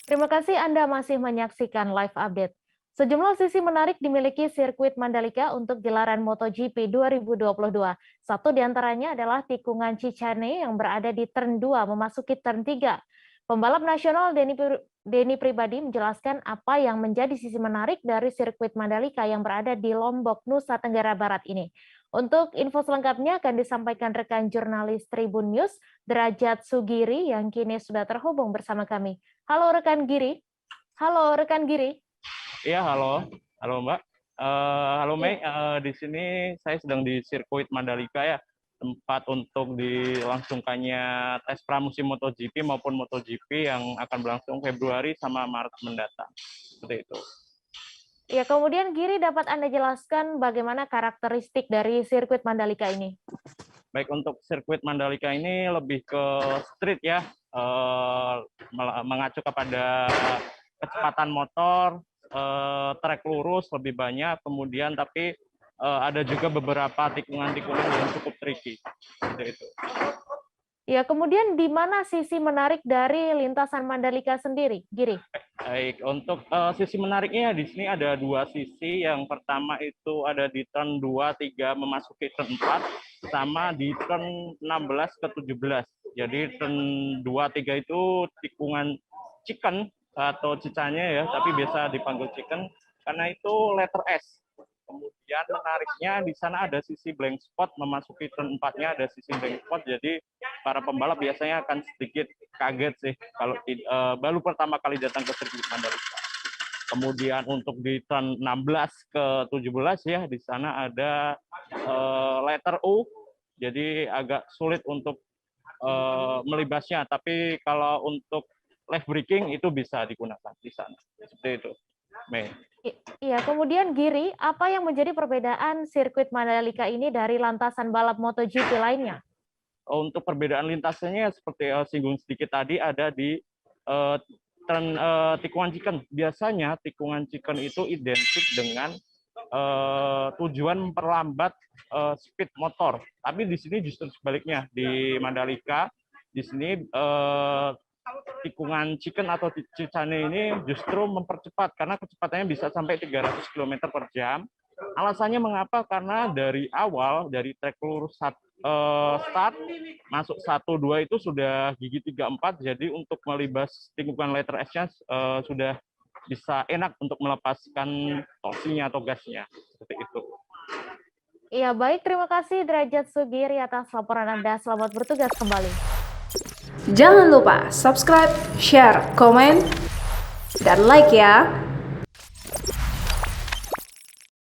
Terima kasih Anda masih menyaksikan live update. Sejumlah sisi menarik dimiliki sirkuit Mandalika untuk gelaran MotoGP 2022. Satu diantaranya adalah tikungan Cicane yang berada di turn 2 memasuki turn 3. Pembalap nasional Denny Pribadi menjelaskan apa yang menjadi sisi menarik dari sirkuit Mandalika yang berada di Lombok, Nusa Tenggara Barat ini. Untuk info selengkapnya akan disampaikan rekan jurnalis Tribun News, Derajat Sugiri, yang kini sudah terhubung bersama kami. Halo rekan Giri. Halo rekan Giri. Iya, halo. Halo, Mbak. Halo, Mei. Iya. Di sini saya sedang di sirkuit Mandalika ya, tempat untuk dilangsungkannya tes pramusim MotoGP maupun MotoGP yang akan berlangsung Februari sama Maret mendatang. Seperti itu. Ya, kemudian Giri, dapat Anda jelaskan bagaimana karakteristik dari sirkuit Mandalika ini? Baik, untuk sirkuit Mandalika ini lebih ke street ya, mengacu kepada kecepatan motor, trek lurus lebih banyak, kemudian tapi ada juga beberapa tikungan-tikungan yang cukup tricky. Seperti itu. Ya, kemudian di mana sisi menarik dari lintasan Mandalika sendiri, Giri? Baik, untuk sisi menariknya di sini ada dua sisi. Yang pertama itu ada di turn 2, 3 memasuki turn 4, sama di turn 16 ke 17. Jadi turn 2, 3 itu tikungan chicken atau cicanya ya, tapi biasa dipanggil chicken karena itu letter S. Kemudian menariknya di sana ada sisi blank spot, memasuki turn 4-nya ada sisi blank spot, jadi para pembalap biasanya akan sedikit kaget sih kalau baru pertama kali datang ke sirkuit Mandalika. Kemudian untuk di turn 16 ke 17 ya, di sana ada letter U, jadi agak sulit untuk melibasnya, tapi kalau untuk left braking itu bisa digunakan di sana. Seperti itu, Mei. Iya, kemudian Giri, apa yang menjadi perbedaan sirkuit Mandalika ini dari lantasan balap MotoGP lainnya? Untuk perbedaan lintasannya seperti singgung sedikit tadi ada di tikungan chicken. Biasanya tikungan chicken itu identik dengan tujuan memperlambat speed motor. Tapi di sini justru sebaliknya. Di Mandalika, di sini tikungan chicken atau Cicane ini justru mempercepat karena kecepatannya bisa sampai 300 km per jam. Alasannya mengapa? Karena dari awal, dari trek lurus start, masuk 1, 2 itu sudah gigi 3, 4, jadi untuk melibas tikungan letter S-nya sudah bisa enak untuk melepaskan torsinya atau gasnya. Seperti itu. Iya, baik. Terima kasih Derajat Sugiri atas laporan Anda. Selamat bertugas kembali. Jangan lupa subscribe, share, komen, dan like ya.